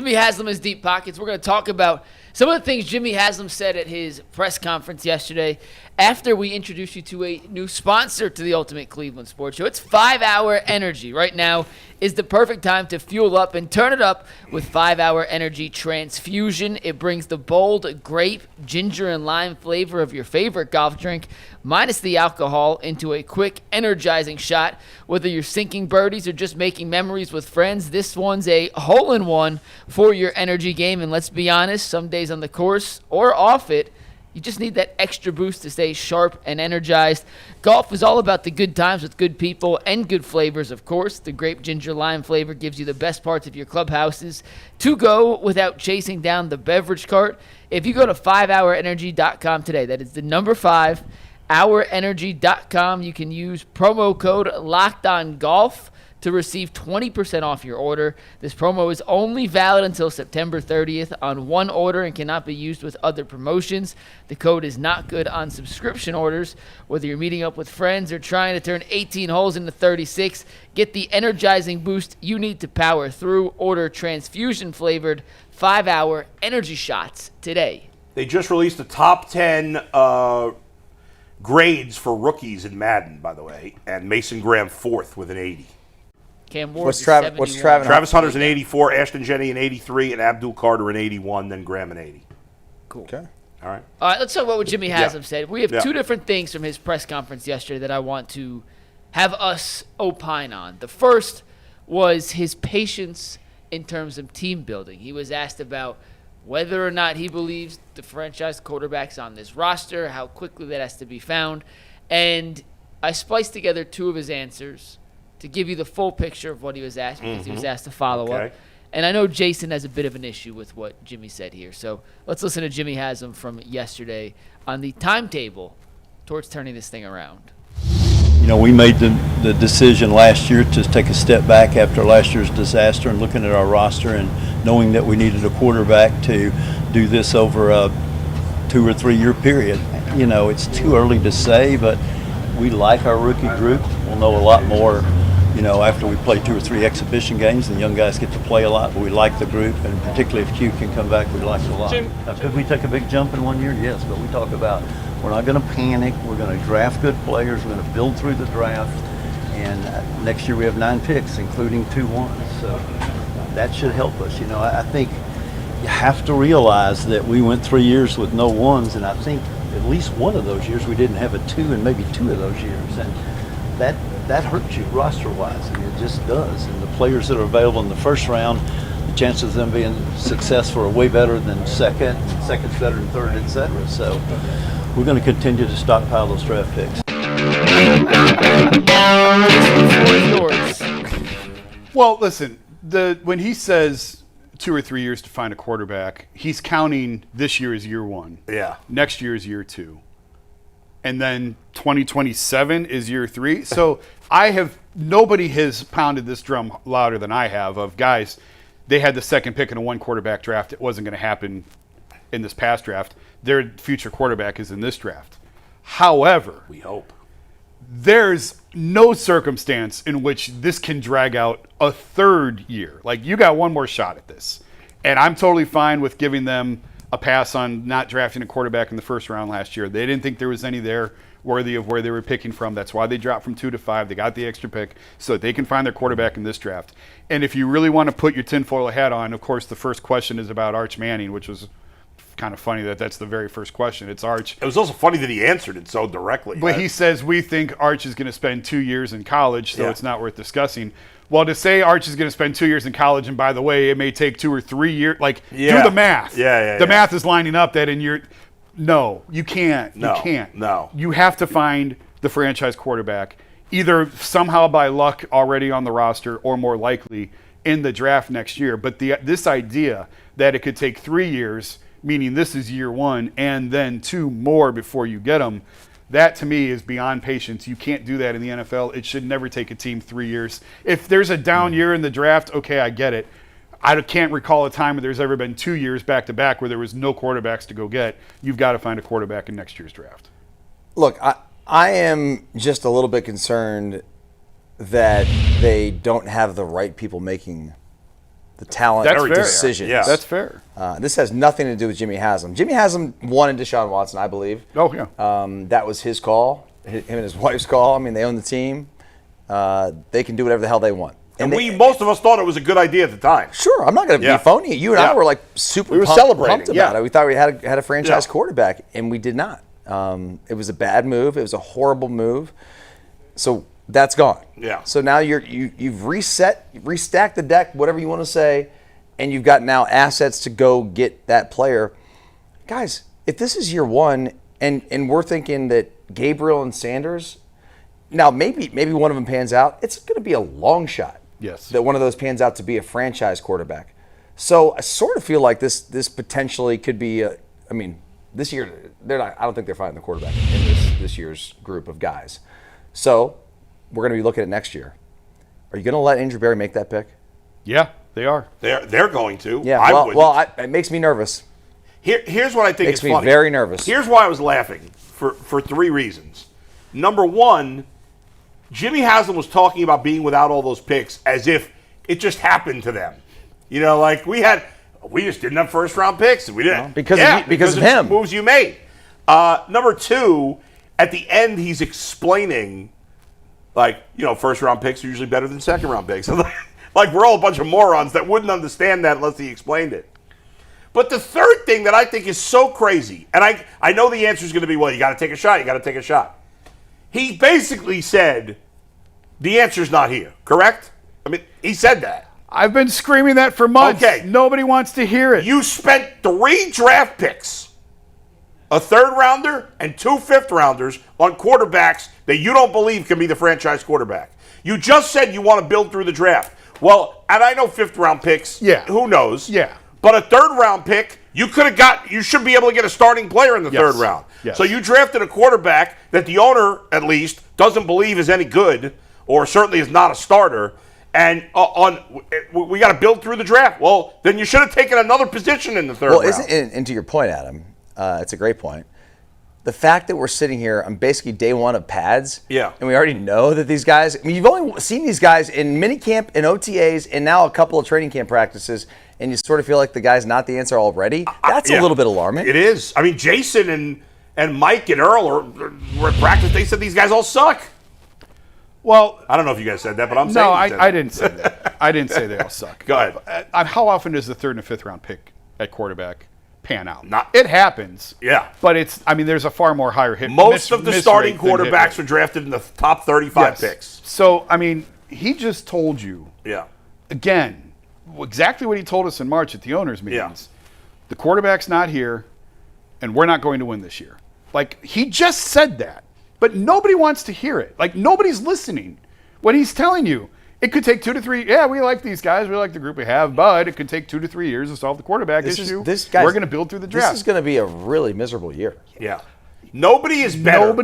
Jimmy Haslam is Deep Pockets. We're going to talk about some of the things Jimmy Haslam said at his press conference yesterday after we introduced you to a new sponsor to the Ultimate Cleveland Sports Show. It's 5 Hour Energy. Right now is the perfect time to fuel up and turn it up with 5 Hour Energy Transfusion. It brings the bold grape, ginger, and lime flavor of your favorite golf drink, minus the alcohol, into a quick, energizing shot. Whether you're sinking birdies or just making memories with friends, this one's a hole-in-one for your energy game. And let's be honest, some days on the course or off it, you just need that extra boost to stay sharp and energized. Golf is all about the good times with good people and good flavors, of course. The grape, ginger, lime flavor gives you the best parts of your clubhouses to go without chasing down the beverage cart. If you go to 5hourenergy.com today, that is the number 5, hourenergy.com, you can use promo code LOCKEDONGOLF to receive 20% off your order. This promo is only valid until September 30th on one order and cannot be used with other promotions. The code is not good on subscription orders. Whether you're meeting up with friends or trying to turn 18 holes into 36, get the energizing boost you need to power through. Order transfusion-flavored 5-hour energy shots today. They just released the top 10 grades for rookies in Madden, by the way, and Mason Graham 4th with an 80. Cam Ward What's Travis Hunter's an 84, Ashton Jenney an 83, and Abdul Carter an 81, then Graham an 80. Cool. Okay. All right. All right, let's talk about what Jimmy Haslam said. We have Yeah. two different things from his press conference yesterday that I want to have us opine on. The first was his patience in terms of team building. He was asked about whether or not he believes the franchise quarterback's on this roster, how quickly that has to be found. And I spliced together two of his answers to give you the full picture of what he was asked, because he was asked to follow up. And I know Jason has a bit of an issue with what Jimmy said here. So let's listen to Jimmy Haslam from yesterday on the timetable towards turning this thing around. You know, we made the decision last year to take a step back after last year's disaster and looking at our roster and knowing that we needed a quarterback to do this over a 2 or 3 year period. You know, it's too early to say, but we like our rookie group. We'll know a lot more, you know, after we play 2 or 3 exhibition games and young guys get to play a lot, but we like the group, and particularly if Q can come back, we like it a lot. Now, could we take a big jump in 1 year? Yes, but we talk about we're not going to panic. We're going to draft good players. We're going to build through the draft, and next year we have 9 picks, including 2 ones. So that should help us. You know, I think you have to realize that we went 3 years with no ones, and I think at least one of those years we didn't have a 2, and maybe 2 of those years, and that hurts you roster-wise. I mean, it just does. And the players that are available in the first round, the chances of them being successful are way better than second, and second's better than third, et cetera. So we're going to continue to stockpile those draft picks. Well, listen, when he says 2 or 3 years to find a quarterback, he's counting this year as year 1. Yeah. Next year is year 2. And then 2027 is year 3. So nobody has pounded this drum louder than I have of, guys, they had the second pick in a 1 quarterback draft. It wasn't going to happen in this past draft. Their future quarterback is in this draft. However, we hope there's no circumstance in which this can drag out a 3rd year. Like, you got 1 more shot at this. And I'm totally fine with giving them a pass on not drafting a quarterback in the first round last year. They didn't think there was any there worthy of where they were picking from. That's why they dropped from 2 to 5. They got the extra pick so that they can find their quarterback in this draft. And if you really want to put your tinfoil hat on, of course, the first question is about Arch Manning, which was kind of funny that that's the very first question. It's Arch. It was also funny that he answered it so directly. But he says, we think Arch is going to spend 2 years in college, so it's not worth discussing. Well, to say Arch is going to spend 2 years in college, and by the way, it may take 2 or 3 years, like, do the math. The math is lining up that in your – no, you can't. No, you can't. No. You have to find the franchise quarterback, either somehow by luck already on the roster or more likely in the draft next year. But this idea that it could take 3 years – meaning this is year 1 and then 2 more before you get them, that to me is beyond patience. You can't do that in the NFL. It should never take a team 3 years. If there's a down year in the draft, okay, I get it. I can't recall a time where there's ever been 2 years back-to-back where there was no quarterbacks to go get. You've got to find a quarterback in next year's draft. Look, I am just a little bit concerned that they don't have the right people making the talent That's fair. decisions. Yeah. That's fair. This has nothing to do with Jimmy Haslam. Jimmy Haslam wanted Deshaun Watson, I believe. Oh, yeah. That was his call, him and his wife's call. I mean, they own the team. They can do whatever the hell they want. And most of us thought it was a good idea at the time. Sure, I'm not going to Yeah. be phony. You and I Yeah. were like super We were pumped celebrating, about yeah. it. We thought we had a franchise Yeah. quarterback, and we did not. It was a bad move. It was a horrible move. So that's gone. Yeah. So now you've restacked the deck, whatever you want to say, and you've got now assets to go get that player. Guys, if this is year one, and we're thinking that Gabriel and Sanders, now maybe one of them pans out, it's going to be a long shot. Yes. That one of those pans out to be a franchise quarterback. So I sort of feel like this potentially could be this year they're not. I don't think they're finding the quarterback in this year's group of guys. So we're going to be looking at next year. Are you going to let Andrew Berry make that pick? Yeah, they are. They're going to. Yeah. I wouldn't. It makes me nervous. Here's what I think Makes is me funny. very nervous. Here's why I was laughing for three reasons. Number one, Jimmy Haslam was talking about being without all those picks as if it just happened to them. You know, like we just didn't have first round picks. And we didn't because of him. Moves you made. Number two, at the end he's explaining, like, first round picks are usually better than second round picks. Like we're all a bunch of morons that wouldn't understand that unless he explained it. But the third thing that I think is so crazy, and I know the answer is going to be, well, you got to take a shot. He basically said, the answer's not here, correct? I mean, he said that. I've been screaming that for months. Okay. Nobody wants to hear it. You spent 3 draft picks, a 3rd rounder and 2 5th-rounders on quarterbacks that you don't believe can be the franchise quarterback. You just said you want to build through the draft. Well, and I know 5th-round picks, Yeah. who knows? Yeah. But a 3rd-round pick, you should be able to get a starting player in the 3rd round. Yes. So you drafted a quarterback that the owner, at least, doesn't believe is any good, or certainly is not a starter. And we got to build through the draft. Well, then you should have taken another position in the 3rd round. And to your point, Adam, it's a great point. The fact that we're sitting here on basically day one of pads, Yeah. and we already know that these guys, you've only seen these guys in minicamp and OTAs and now a couple of training camp practices, and you sort of feel like the guy's not the answer already. That's a little bit alarming. It is. I mean, Jason and Mike and Earl were at practice. They said these guys all suck. Well, I don't know if you guys said that, but I'm saying no, you said I that. didn't say that. I didn't say they all suck. Go ahead. How often does the 3rd and 5th round pick at quarterback pan out? It happens. Yeah. But there's a far more higher hit. Most of the miss starting rate than hit quarterbacks rate. were drafted in the top 35 Yes. picks. So, he just told you, Yeah. again, exactly what he told us in March at the owners' meetings. The quarterback's not here, and we're not going to win this year. Like, he just said that, but nobody wants to hear it. Like, nobody's listening when he's telling you. It could take 2 to 3. Yeah, we like these guys. We like the group we have, but it could take 2 to 3 years to solve the quarterback issue. We're going to build through the draft. This is going to be a really miserable year. Yeah. Nobody is better.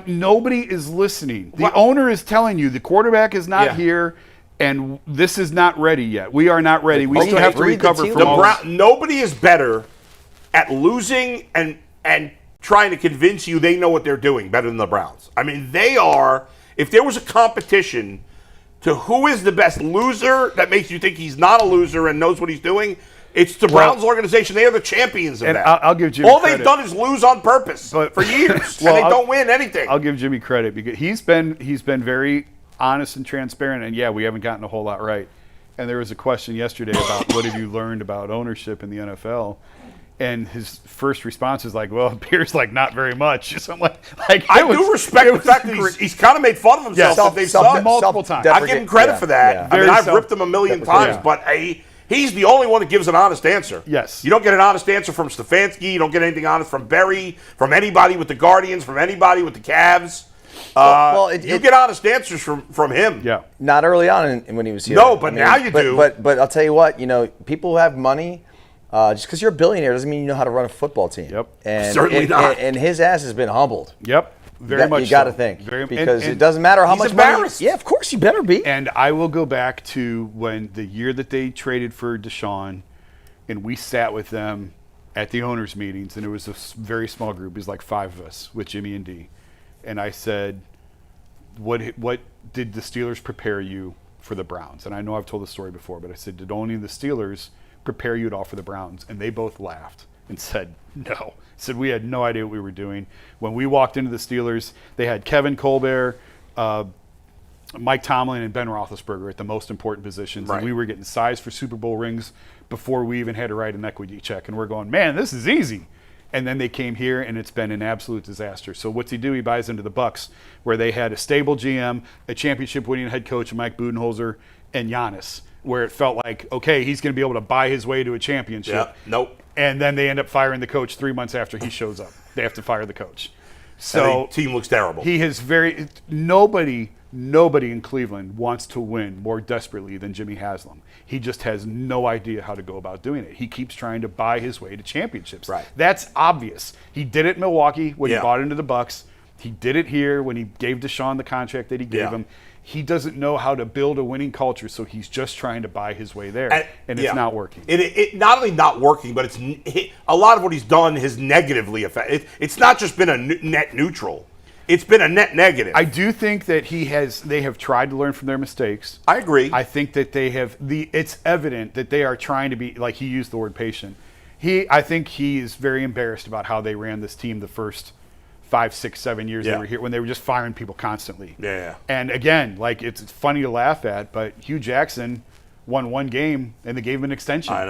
Nobody is listening. The owner is telling you the quarterback is not here, and this is not ready yet. We are not ready. We still have to read the recover tea from all leaves. this. Nobody is better at losing and trying to convince you they know what they're doing better than the Browns. I mean, they are. If there was a competition to who is the best loser that makes you think he's not a loser and knows what he's doing, it's the Browns organization. They are the champions of And that. I'll give Jimmy all credit. they've done is lose on purpose for years, and they don't win anything. I'll give Jimmy credit because he's been very honest and transparent, and we haven't gotten a whole lot right. And there was a question yesterday about what have you learned about ownership in the NFL, and his first response is like, "Well, it appears like not very much." So I'm like I do respect the fact that he's kind of made fun of himself that they've sucked multiple times. I give him credit for that. Yeah. I mean, Very I've ripped him a million times, but he's the only one that gives an honest answer. Yes. You don't get an honest answer from Stefanski. You don't get anything honest from Berry, from anybody with the Guardians, from anybody with the Cavs. You get honest answers from him. Yeah. Not early on when he was here. No, but now you do. But I'll tell you what, people who have money, just because you're a billionaire doesn't mean you know how to run a football team. Yep. And Certainly not. And his ass has been humbled. Yep. Very much. You got to so. think. Very, because and it doesn't matter how he's much money. embarrassed. Yeah, of course you better be. And I will go back to when the year that they traded for Deshaun, and we sat with them at the owners' meetings, and it was a very small group. It was like 5 of us with Jimmy and Dee. And I said, what did the Steelers prepare you for the Browns. And I know I've told the story before, but I said, did only the Steelers prepare you at all for the Browns? And they both laughed and said, no. Said, we had no idea what we were doing. When we walked into the Steelers, they had Kevin Colbert, Mike Tomlin, and Ben Roethlisberger at the most important positions. Right. And we were getting sized for Super Bowl rings before we even had to write an equity check. And we're going, man, this is easy. And then they came here, and it's been an absolute disaster. So what's he do? He buys into the Bucs, where they had a stable GM, a championship-winning head coach, Mike Budenholzer, and Giannis, where it felt like, okay, he's going to be able to buy his way to a championship. Yeah. Nope. And then they end up firing the coach 3 months after he shows up. They have to fire the coach. And So the team looks terrible. he has nobody in Cleveland wants to win more desperately than Jimmy Haslam. He just has no idea how to go about doing it. He keeps trying to buy his way to championships. Right. That's obvious. He did it in Milwaukee when Yeah. he bought into the Bucks. He did it here when he gave Deshaun the contract that he gave Yeah. him. He doesn't know how to build a winning culture, so he's just trying to buy his way there, and it's yeah. not working. It not only not working, but a lot of what he's done has negatively affected. It's not just been a net neutral. It's been a net negative. I do think that they have tried to learn from their mistakes. I agree. I think that they have it's evident that they are trying to be, like he used the word patient. I think he is very embarrassed about how they ran this team the first 5, 6, 7 years Yeah. they were here, when they were just firing people constantly. Yeah. And again, like it's funny to laugh at, but Hugh Jackson won one game and they gave him an extension. I know.